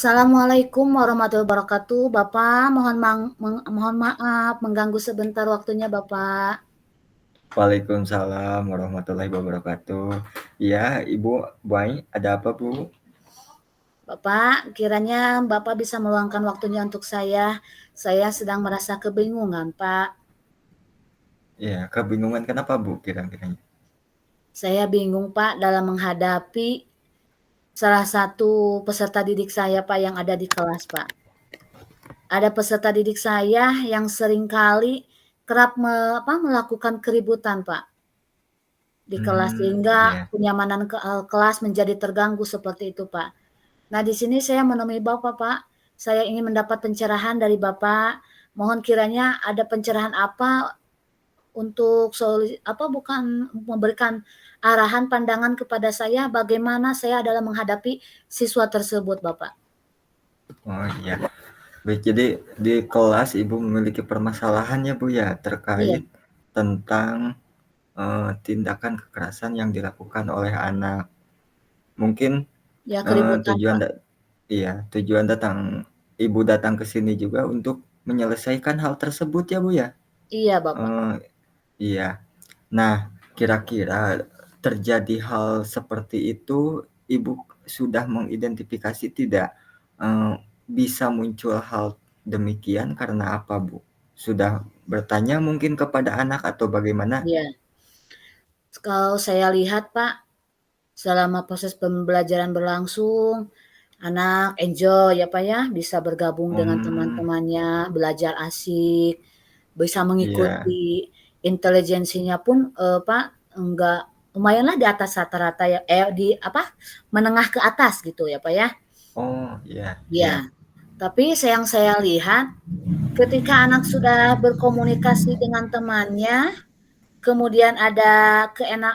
Assalamualaikum warahmatullahi wabarakatuh. Bapak, mohon maaf mengganggu sebentar waktunya, Bapak. Waalaikumsalam warahmatullahi wabarakatuh. Iya, Ibu Buai, ada apa, Bu? Bapak, kiranya Bapak bisa meluangkan waktunya untuk saya. Saya sedang merasa kebingungan, Pak. Iya, kebingungan kenapa, Bu, kira-kira? Saya bingung, Pak, dalam menghadapi salah satu peserta didik saya, Pak, yang ada di kelas, Pak. Ada peserta didik saya yang seringkali kerap melakukan keributan, Pak, di kelas, sehingga Iya. kenyamanan kelas menjadi terganggu seperti itu, Pak. Nah, di sini saya menemui Bapak, Pak. Saya ingin mendapat pencerahan dari Bapak. Mohon kiranya ada pencerahan apa untuk bukan memberikan arahan pandangan kepada saya bagaimana saya dalam menghadapi siswa tersebut, Bapak. Oh, iya. Baik, jadi di kelas Ibu memiliki permasalahan ya, Bu, ya, Iya, terkait tentang tindakan kekerasan yang dilakukan oleh anak. Mungkin ya keributan, tujuan Pak. iya, tujuan Ibu datang ke sini juga untuk menyelesaikan hal tersebut ya, Bu, ya? Iya, Bapak. Eh, iya. Nah, kira-kira terjadi hal seperti itu, Ibu sudah mengidentifikasi tidak, bisa muncul hal demikian karena apa, Bu? Sudah bertanya mungkin kepada anak atau bagaimana? Iya. Kalau saya lihat, Pak, selama proses pembelajaran berlangsung, anak enjoy ya, Pak, ya, bisa bergabung dengan Hmm, teman-temannya, belajar asik, bisa iya. mengikuti, intelijensinya pun, Pak, enggak lumayanlah di atas rata-rata ya, menengah ke atas gitu ya, Pak, ya. Oh, iya Iya, iya. tapi yang saya lihat ketika anak sudah berkomunikasi dengan temannya, kemudian ada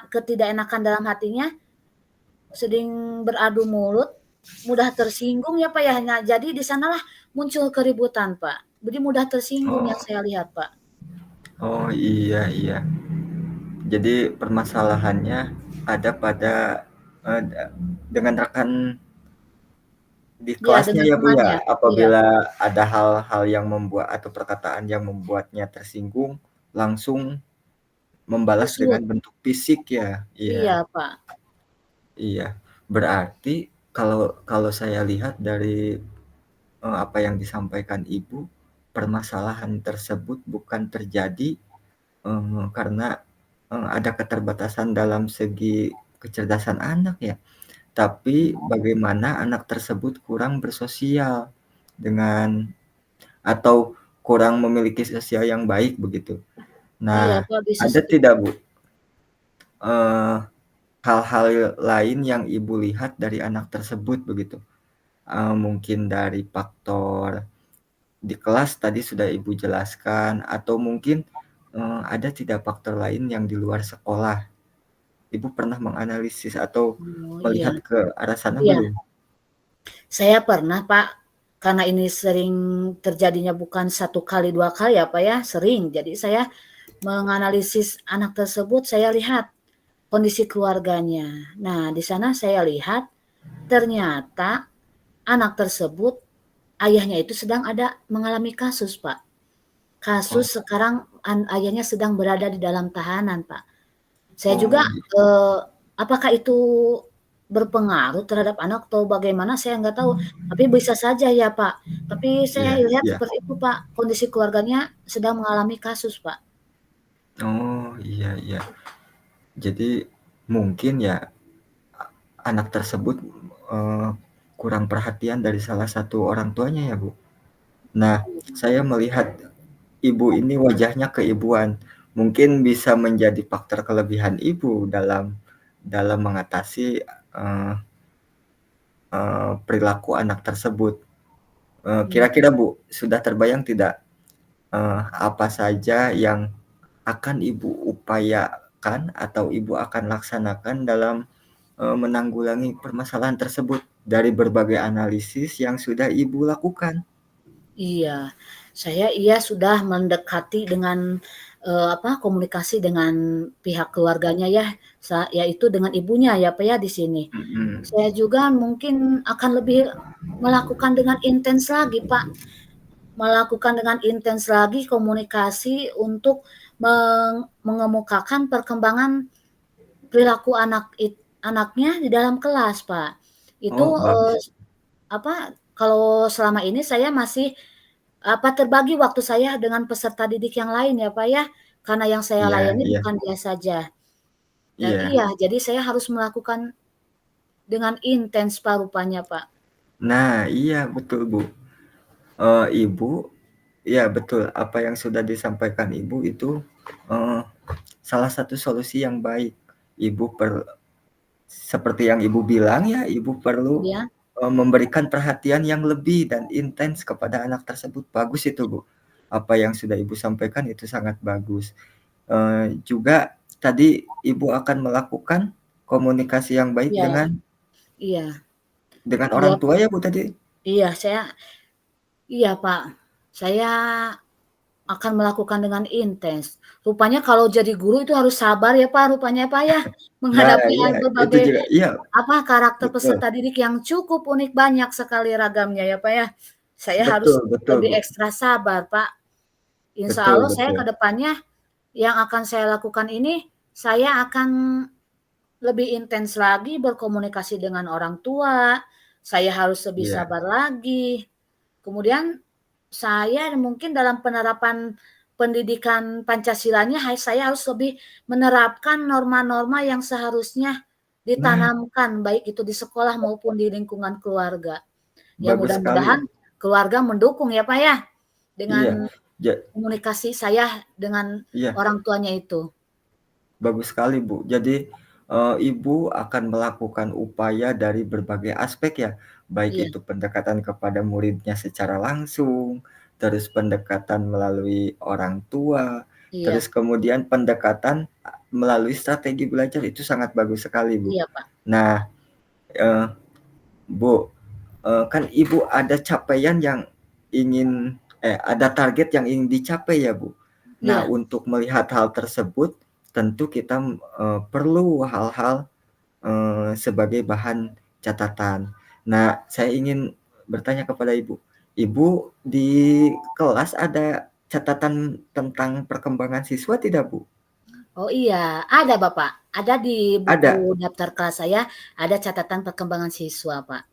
ketidakenakan dalam hatinya, sering beradu mulut, mudah tersinggung ya, Pak, ya. Nah, jadi di sanalah muncul keributan, Pak. Jadi mudah tersinggung yang Oh saya lihat, Pak. oh, iya iya. Jadi permasalahannya ada pada, dengan rekan di Iya, kelasnya dengan ya, Bu, ya? temannya. Iya, Apabila ada hal-hal yang membuat atau perkataan yang membuatnya tersinggung, langsung membalas kusut. dengan bentuk fisik ya? Iya Iya, Pak. iya. Berarti kalau kalau saya lihat dari, apa yang disampaikan Ibu, permasalahan tersebut bukan terjadi, karena, ada keterbatasan dalam segi kecerdasan anak ya? Tapi bagaimana anak tersebut kurang bersosial dengan atau kurang memiliki sosial yang baik begitu. Iya, Nah, Pak, bisa ada seperti tidak, Bu, eee, hal-hal lain yang Ibu lihat dari anak tersebut begitu? Mungkin dari faktor di kelas tadi sudah Ibu jelaskan atau mungkin, ada tidak faktor lain yang di luar sekolah? Ibu pernah menganalisis atau oh, iya. melihat ke arah sana Iya, belum? saya pernah, Pak, karena ini sering terjadinya bukan satu kali, 2 kali ya, Pak, ya, sering. Jadi saya menganalisis anak tersebut, saya lihat kondisi keluarganya. Nah, di sana saya lihat ternyata anak tersebut ayahnya itu sedang ada mengalami kasus, Pak. Kasus Oh sekarang ayahnya sedang berada di dalam tahanan, Pak. Saya juga, oh, eee, apakah itu berpengaruh terhadap anak atau bagaimana saya nggak tahu, tapi bisa saja ya, Pak. Tapi saya iya lihat iya. seperti itu, Pak, kondisi keluarganya sedang mengalami kasus, Pak. Oh, iya iya. Jadi mungkin ya anak tersebut, eee, kurang perhatian dari salah satu orang tuanya ya, Bu? Nah, saya melihat ibu ini wajahnya keibuan, mungkin bisa menjadi faktor kelebihan ibu dalam mengatasi, eee perilaku anak tersebut. Iya, Kira-kira, Bu, sudah terbayang tidak, apa saja yang akan Ibu upayakan atau Ibu akan laksanakan dalam, menanggulangi permasalahan tersebut dari berbagai analisis yang sudah Ibu lakukan? iya. Saya sudah mendekati dengan, komunikasi dengan pihak keluarganya ya, yaitu dengan ibunya ya, Pak, ya di sini. Mhm. Saya juga mungkin akan lebih melakukan dengan intens lagi, Pak, melakukan dengan intens lagi komunikasi untuk mengemukakan perkembangan perilaku anaknya di dalam kelas, Pak. Itu, Oh, bagus. kalau selama ini saya masih, terbagi waktu saya dengan peserta didik yang lain ya, Pak, ya, karena yang saya Iya layani iya bukan dia saja. Dan iya. iya, jadi saya harus melakukan dengan intens, Pak, rupanya, Pak. Nah, iya betul, Bu. Ibu iya betul, apa yang sudah disampaikan Ibu itu, eee, salah satu solusi yang baik. Ibu seperti yang Ibu bilang ya, Ibu perlu, Iya memberikan perhatian yang lebih dan intens kepada anak tersebut. Bagus itu, Bu. Apa yang sudah Ibu sampaikan itu sangat bagus. Juga tadi Ibu akan melakukan komunikasi yang baik iya iya dengan iya, orang tua ya, Bu, tadi? iya, iya, Pak, saya akan melakukan dengan intens. Rupanya kalau jadi guru itu harus sabar ya, Pak, rupanya, Pak, ya, Nah, menghadapi iya, itu berbagai, juga iya, karakter betul. peserta didik yang cukup unik, banyak sekali ragamnya ya, Pak, ya. Saya harus Betul betul, lebih Bu. ekstra sabar, Pak. Insya Betul Allah saya ke betul. depannya yang akan saya lakukan ini, saya akan lebih intens lagi berkomunikasi dengan orang tua, saya harus lebih Iya. sabar lagi. Kemudian saya mungkin dalam penerapan pendidikan Pancasilanya, saya harus lebih menerapkan norma-norma yang seharusnya Nah, ditanamkan, baik itu di sekolah maupun di lingkungan keluarga. Ya bagus mudah-mudahan sekali. keluarga mendukung ya, Pak, ya, dengan Iya. komunikasi saya dengan Iya, orang tuanya itu. bagus sekali, Bu. Jadi, Ibu akan melakukan upaya dari berbagai aspek ya, baik Iya itu pendekatan kepada muridnya secara langsung, terus pendekatan melalui orang tua, terus iya kemudian pendekatan melalui strategi belajar, itu sangat bagus sekali, Bu. iya, Pak. Nah, eee, Bu, kan Ibu ada capaian yang ada target yang ingin dicapai ya, Bu. Nah, Iya untuk melihat hal tersebut, tentu kita, perlu hal-hal, sebagai bahan catatan. Nah, saya ingin bertanya kepada Ibu, Ibu di kelas ada catatan tentang perkembangan siswa tidak, Bu? Oh iya, ada Bapak, ada di Ada? buku daftar kelas saya, ada catatan perkembangan siswa, Pak.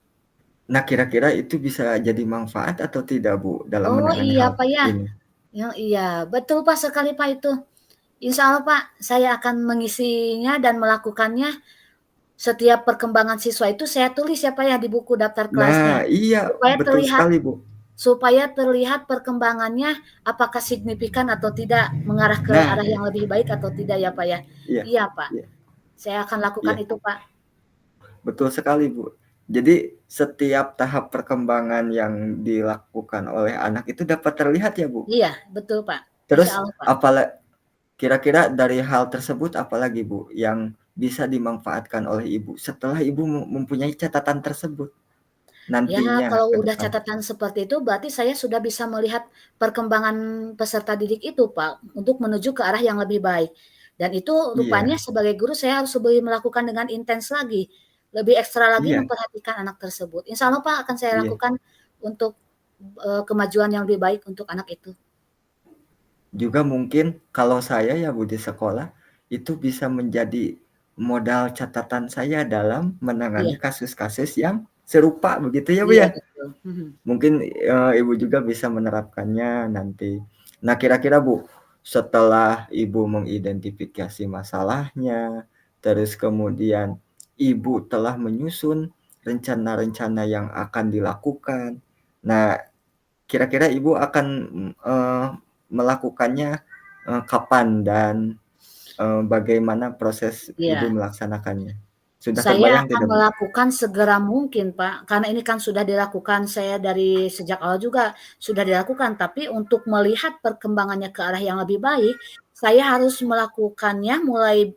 Nah, kira-kira itu bisa jadi manfaat atau tidak, Bu, dalam Oh menangani iya, hal Pak, ya. ini? Iya, betul, Pak, sekali, Pak, itu. Insya Allah, Pak, saya akan mengisinya dan melakukannya. Setiap perkembangan siswa itu saya tulis ya, Pak, ya, di buku daftar kelasnya, Nah, iya, supaya betul terlihat sekali, Bu. supaya terlihat perkembangannya apakah signifikan atau tidak, mengarah ke Nah, arah yang lebih baik atau tidak ya, Pak, ya. iya Iya, Pak, iya saya akan lakukan iya. itu, Pak. Betul sekali, Bu. Jadi setiap tahap perkembangan yang dilakukan oleh anak itu dapat terlihat ya, Bu? Iya, betul, Pak. Insya Terus Allah, Pak. kira-kira dari hal tersebut apalagi, Bu, yang bisa dimanfaatkan oleh Ibu setelah Ibu mempunyai catatan tersebut Ya, nantinya kalau ke udah depan? catatan seperti itu berarti saya sudah bisa melihat perkembangan peserta didik itu, Pak, untuk menuju ke arah yang lebih baik. Dan itu rupanya Iya sebagai guru saya harus lebih melakukan dengan intens lagi, lebih ekstra lagi iya memperhatikan anak tersebut. Insya Allah, Pak, akan saya iya. lakukan untuk, kemajuan yang lebih baik untuk anak itu. Juga mungkin kalau saya ya, Bu, di sekolah, itu bisa menjadi modal catatan saya dalam Iya menangani kasus-kasus yang serupa begitu ya, Bu, iya ya? betul, mhm. Mungkin, Ibu juga bisa menerapkannya nanti. Nah, kira-kira, Bu, setelah Ibu mengidentifikasi masalahnya, terus kemudian Ibu telah menyusun rencana-rencana yang akan dilakukan. Nah, kira-kira Ibu akan, melakukannya, kapan dan, bagaimana proses Ibu Iya. melaksanakannya? Sudah Saya terbayang akan tidak, Bu? melakukan segera mungkin, Pak, karena ini kan sudah dilakukan saya dari sejak awal juga sudah dilakukan, tapi untuk melihat perkembangannya ke arah yang lebih baik, saya harus melakukannya mulai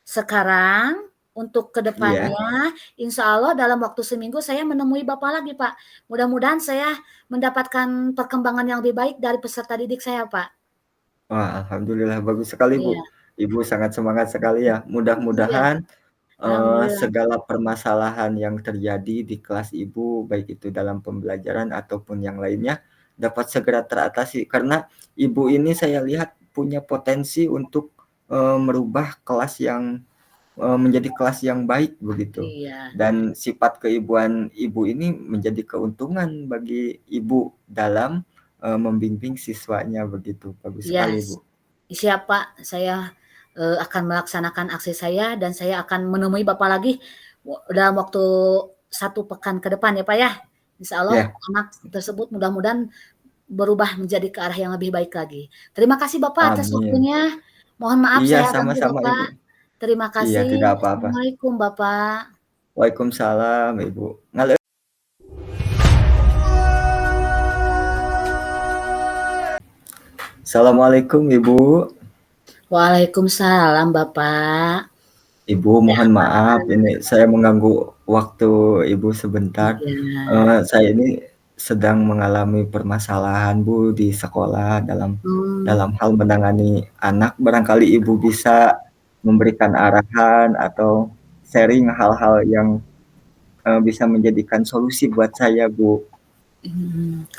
sekarang, untuk ke Iya? depannya, insya Allah dalam waktu seminggu saya menemui Bapak lagi, Pak. Mudah-mudahan saya mendapatkan perkembangan yang lebih baik dari peserta didik saya, Pak. Wah, alhamdulillah bagus sekali, Bu. Iya, Ibu sangat semangat sekali ya. iya, Mudah-mudahan, alhamdulillah. segala permasalahan yang terjadi di kelas Ibu, baik itu dalam pembelajaran ataupun yang lainnya, dapat segera teratasi. Karena Ibu ini saya lihat punya potensi untuk, merubah kelas yang menjadi kelas yang baik begitu. Iya, Dan sifat keibuan Ibu ini menjadi keuntungan bagi Ibu dalam, membimbing siswanya begitu. Bagus iya, sekali, Bu. siap Pak, saya, akan melaksanakan aksi saya dan saya akan menemui Bapak lagi dalam waktu 1 pekan ke depan ya Pak ya. Insya Allah Ya, anak tersebut mudah-mudahan berubah menjadi ke arah yang lebih baik lagi. Terima kasih Bapak atas amin. waktunya. Mohon maaf Iya, saya ganggu sama-sama, Bapak. Ibu. Terima Iya, kasih. tidak apa-apa. Assalamualaikum Bapak. Waalaikumsalam, Ibu. Assalamualaikum, Ibu. Waalaikumsalam Bapak. Ibu, Ada mohon apa? maaf ini saya mengganggu waktu Ibu sebentar. Iya. Saya ini sedang mengalami permasalahan, Bu, di sekolah dalam Mmm, dalam hal menangani anak. Barangkali Ibu bisa memberikan arahan atau sharing hal-hal yang, bisa menjadikan solusi buat saya, Bu. mhm.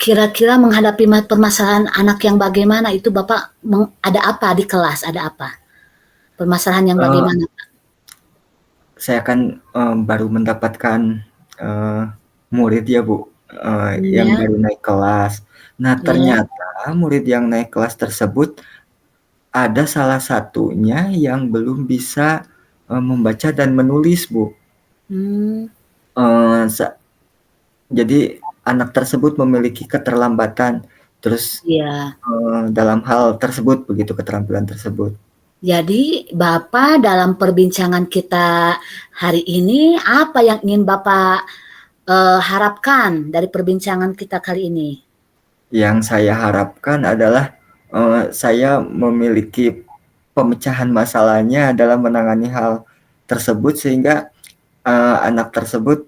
Kira-kira menghadapi permasalahan anak yang bagaimana itu Bapak ada apa di kelas, ada apa? Permasalahan yang Eee, bagaimana? saya kan, baru mendapatkan, eee, murid ya, Bu, yang Iya, baru naik kelas. Nah, iya, ternyata murid yang naik kelas tersebut ada salah satunya yang belum bisa, membaca dan menulis, Bu. mmm, Eee, sa jadi anak tersebut memiliki keterlambatan, terus, iya. dalam hal tersebut begitu, keterampilan tersebut. Jadi Bapak dalam perbincangan kita hari ini, apa yang ingin Bapak, harapkan dari perbincangan kita kali ini? Yang saya harapkan adalah, saya memiliki pemecahan masalahnya dalam menangani hal tersebut sehingga, anak tersebut,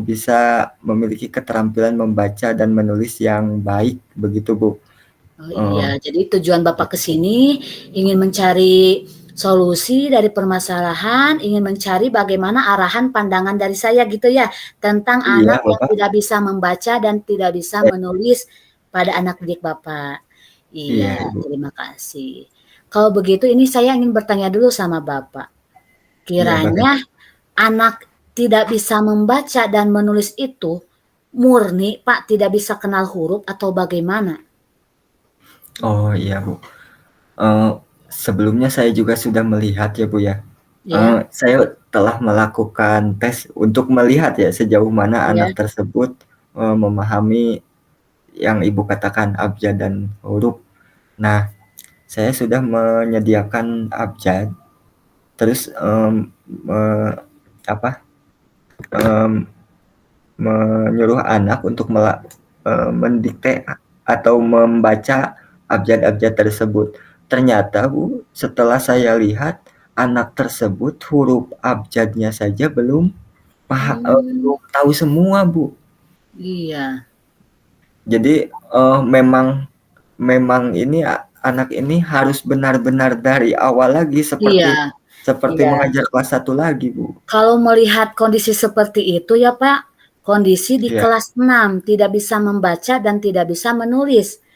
bisa memiliki keterampilan membaca dan menulis yang baik begitu, Bu. Oh Eee, iya, jadi tujuan ja Bapak ke sini ingin mencari solusi dari permasalahan, ingin mencari bagaimana arahan pandangan dari saya gitu ya, tentang iya, anak yang Bapak. tidak bisa membaca dan tidak bisa Eh, menulis pada anak didik Bapak. iya, Iya, Ibu. terima kasih. Kalau begitu ini saya ingin bertanya dulu sama Bapak. Iya, Kiranya bagaimana? anak tidak bisa membaca dan menulis itu murni Pak tidak bisa kenal huruf atau bagaimana? Oh, iya, Bu. Eee, Sebelumnya saya juga sudah melihat ya, Bu, ya. Ya, Saya telah melakukan tes untuk melihat ya sejauh mana ya. anak tersebut, memahami yang Ibu katakan abjad dan huruf. Nah, saya sudah menyediakan abjad, terus, me apa, mmm, menyuruh anak untuk mendikte atau membaca abjad-abjad tersebut. Ternyata, Bu, setelah saya lihat, anak tersebut huruf abjadnya saja Mmm, belum tahu semua, Bu. iya, Jadi, memang memang ini anak ini harus benar-benar dari awal lagi iya, seperti seperti iya. mengajar kelas 1 lagi, Bu. Kalau melihat kondisi seperti itu ya, Pak, kondisi di Iya, kelas 6 tidak bisa membaca dan tidak bisa menulis. iya,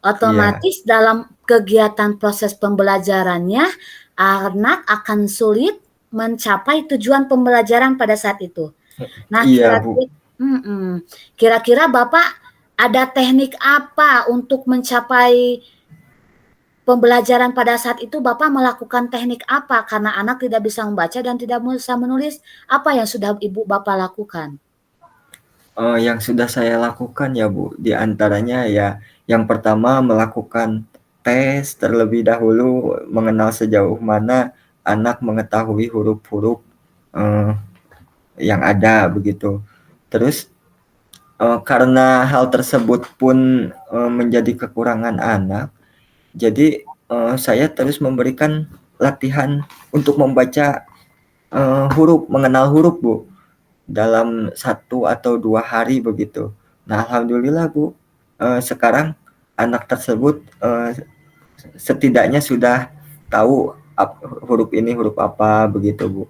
Otomatis dalam kegiatan proses pembelajarannya, anak akan sulit mencapai tujuan pembelajaran pada saat itu. Nah, iya, Bu. kira-kira Bapak ada teknik apa untuk mencapai pembelajaran pada saat itu Bapak melakukan teknik apa? Karena anak tidak bisa membaca dan tidak bisa menulis, apa yang sudah Ibu Bapak lakukan? Yang sudah saya lakukan ya, Bu, di antaranya ya, yang pertama melakukan tes terlebih dahulu, mengenal sejauh mana anak mengetahui huruf-huruf, eee, yang ada begitu. Terus, karena hal tersebut pun, menjadi kekurangan anak, jadi, saya terus memberikan latihan untuk membaca, huruf, mengenal huruf, Bu. Dalam 1 atau 2 hari begitu. Nah, alhamdulillah, Bu, sekarang anak tersebut, setidaknya sudah tahu huruf ini huruf apa begitu Bu.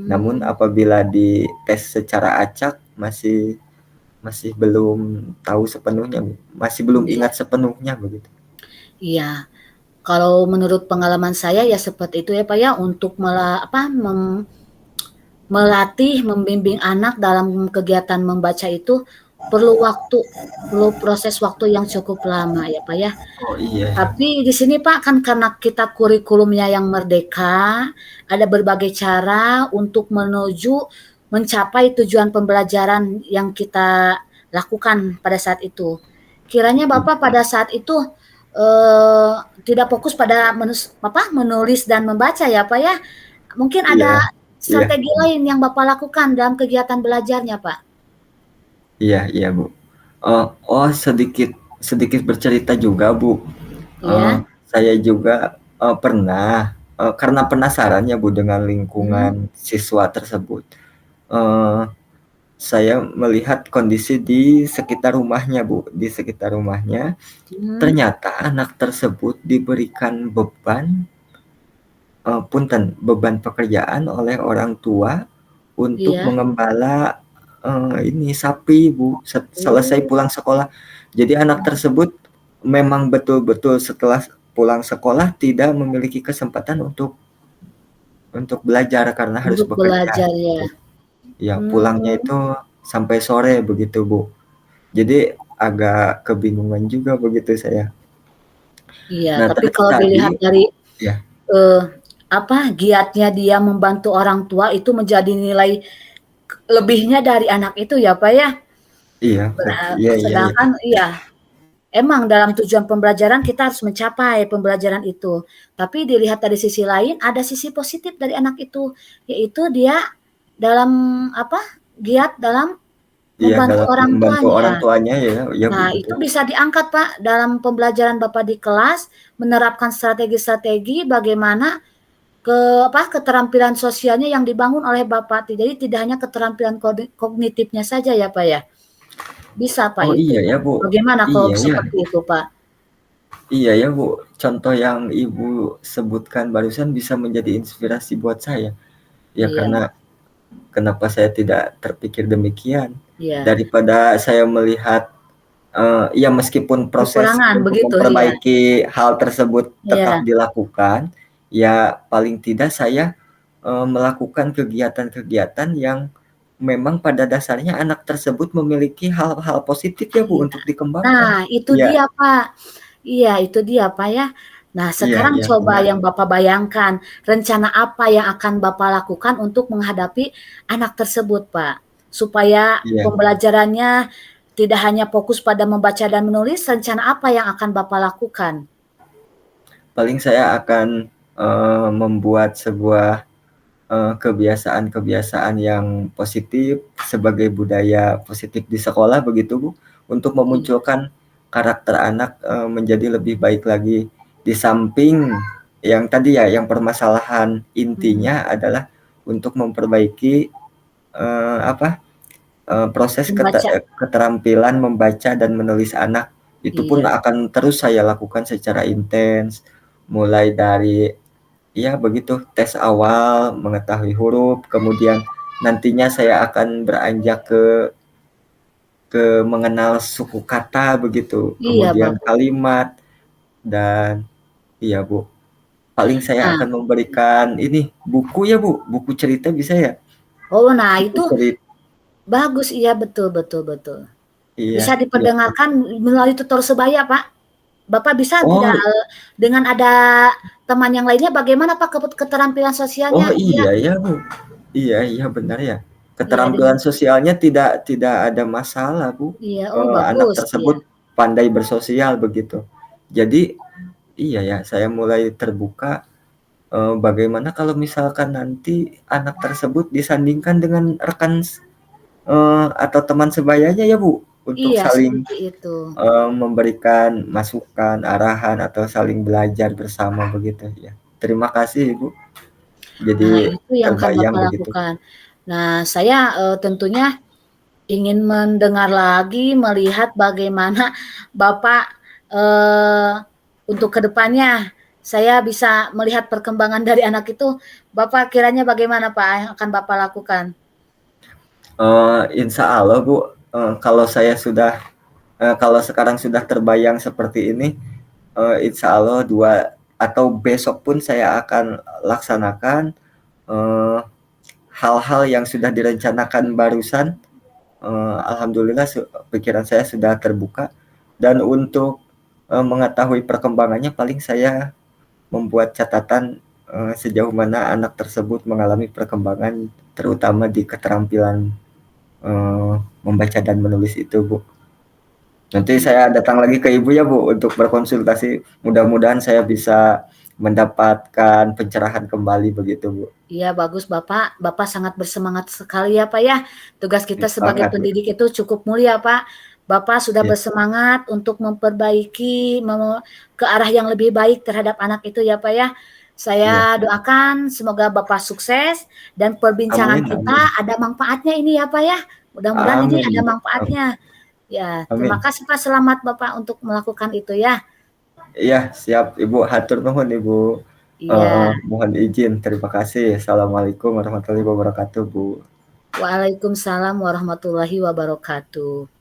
Namun Hmm, apabila dites secara acak masih masih belum tahu sepenuhnya Bu, masih belum iya, ingat sepenuhnya begitu. iya. Kalau menurut pengalaman saya ya seperti itu ya Pak ya, untuk melatih, membimbing anak dalam kegiatan membaca itu perlu waktu, perlu proses waktu yang cukup lama ya Pak ya. Oh iya ya. Tapi di sini Pak kan karena kita kurikulumnya yang merdeka, ada berbagai cara untuk menuju mencapai tujuan pembelajaran yang kita lakukan pada saat itu. Kiranya Bapak pada saat itu eh, tidak fokus pada menulis dan membaca ya Pak ya. Mungkin Iya, ada iya, strategi lain yang Bapak lakukan dalam kegiatan belajarnya Pak. iya, iya Bu. Oh sedikit sedikit bercerita juga Bu. Iya. Saya juga pernah karena penasaran ya Bu dengan Hmm, lingkungan siswa tersebut. Eh, saya melihat kondisi di sekitar rumahnya Bu, di sekitar rumahnya hmm, ternyata anak tersebut diberikan punten, beban pekerjaan oleh orang tua untuk iya. mengembala ini sapi Bu, selesai Oh, pulang sekolah. Jadi anak tersebut memang betul-betul setelah pulang sekolah tidak memiliki kesempatan untuk belajar karena harus untuk bekerja. belajar ya. Ya, pulangnya Hmm, itu sampai sore begitu Bu. Jadi agak kebingungan juga begitu saya. iya, Nah tapi terus kalau dilihat tadi dari, ya, eee, giatnya dia membantu orang tua itu menjadi nilai lebihnya dari anak itu ya, Pak, ya. iya berarti iya, iya, iya. Sedangkan iya, emang dalam tujuan pembelajaran kita harus mencapai pembelajaran itu. Tapi dilihat dari sisi lain, ada sisi positif dari anak itu, yaitu dia dalam apa, giat dalam Iya membantu dalam orang membantu orang tuanya. tuanya ya, ya Bu Nah, itu betul. bisa diangkat, Pak, dalam pembelajaran Bapak di kelas, menerapkan strategi-strategi bagaimana keterampilan sosialnya yang dibangun oleh Bapak. Jadi tidak hanya keterampilan kognitifnya saja ya, Pak, ya? Bisa, Pak, Oh itu. iya ya Bu, Bagaimana kalau iya ya, seperti itu, Pak? iya ya Bu. Contoh yang Ibu sebutkan barusan bisa menjadi inspirasi buat saya. Ya Iya, karena kenapa saya tidak terpikir demikian. iya. Daripada saya melihat ya meskipun proses Kekurangan untuk begitu, iya. memperbaiki hal tersebut tetap Iya, dilakukan, ya paling tidak saya melakukan kegiatan-kegiatan yang memang pada dasarnya anak tersebut memiliki hal-hal positif ya Bu iya. untuk dikembangkan. Nah, itu Iya, dia, Pak. Iya, itu dia, Pak, ya. Nah, iya, sekarang iya coba benar. yang Bapak bayangkan, rencana apa yang akan Bapak lakukan untuk menghadapi anak tersebut, Pak? Supaya Iya, pembelajarannya tidak hanya fokus pada membaca dan menulis, rencana apa yang akan Bapak lakukan? paling saya akan membuat sebuah kebiasaan-kebiasaan yang positif sebagai budaya positif di sekolah begitu Bu, untuk Iya, memunculkan karakter anak menjadi lebih baik lagi. Di samping yang tadi ya, yang permasalahan mhm, intinya adalah untuk memperbaiki apa proses membaca. keterampilan membaca dan menulis anak. Itu pun Iya, akan terus saya lakukan secara intens, mulai dari ya begitu, tes awal, mengetahui huruf, kemudian nantinya saya akan beranjak ke mengenal suku kata begitu, iya, kemudian Bapak. kalimat dan iya, Bu. Paling saya Nah, akan memberikan ini, buku ya, Bu, buku cerita bisa ya? oh, nah Buku itu cerit bagus, iya, betul, betul, betul. iya, Bisa iya. diperdengarkan melalui tutor sebaya, Pak. Bapak bisa tidak, Oh, dengan ada teman yang lainnya bagaimana Pak keterampilan oh sosialnya? Dia iya ya, Bu. Iya, iya benar ya. iya dengan Keterampilan sosialnya tidak tidak ada masalah, Bu. iya, oh Anak bagus, iya, tersebut pandai bersosial begitu. Jadi iya ya, saya mulai terbuka, bagaimana kalau misalkan nanti anak tersebut disandingkan dengan rekan atau teman sebayanya ya, Bu, untuk iya saling, seperti itu. memberikan masukan, arahan, atau saling belajar bersama begitu ya. Terima kasih, Ibu, Nah jadi itu yang akan terbayang Bapak begitu. lakukan. Nah saya, tentunya ingin mendengar lagi, melihat bagaimana Bapak, eee, untuk ke depannya. saya bisa melihat perkembangan dari anak itu. Bapak kiranya bagaimana Pak yang akan Bapak lakukan? Insya Allah Bu, kalau sekarang sudah terbayang seperti ini, insya Allah 2 atau besok pun saya akan laksanakan hal-hal yang sudah direncanakan barusan. Alhamdulillah pikiran saya sudah terbuka, dan untuk mengetahui perkembangannya paling saya membuat catatan sejauh mana anak tersebut mengalami perkembangan, terutama di keterampilan membaca dan menulis itu, Bu. Nanti saya datang lagi ke Ibu ya, Bu, untuk berkonsultasi. Mudah-mudahan saya bisa mendapatkan pencerahan kembali begitu, Bu. Iya bagus Bapak, Bapak sangat bersemangat sekali ya Pak ya. Tugas kita sebagai Semangat, Bu. pendidik itu cukup mulia Pak. Bapak sudah Ya, bersemangat untuk memperbaiki ke arah yang lebih baik terhadap anak itu ya Pak ya. iya. Saya doakan semoga Bapak sukses dan perbincangan Amin, kita amin. ada manfaatnya ini ya Pak ya. Mudah-mudahan ini Amin, ada Bu. manfaatnya. Ya, terima Amin. kasih Pak. Selamat Bapak untuk melakukan itu ya. Iya, siap Ibu. Hatur nuhun Ibu. Iya. Mohon izin. Terima kasih. Assalamualaikum warahmatullahi wabarakatuh, Bu. Waalaikumsalam warahmatullahi wabarakatuh.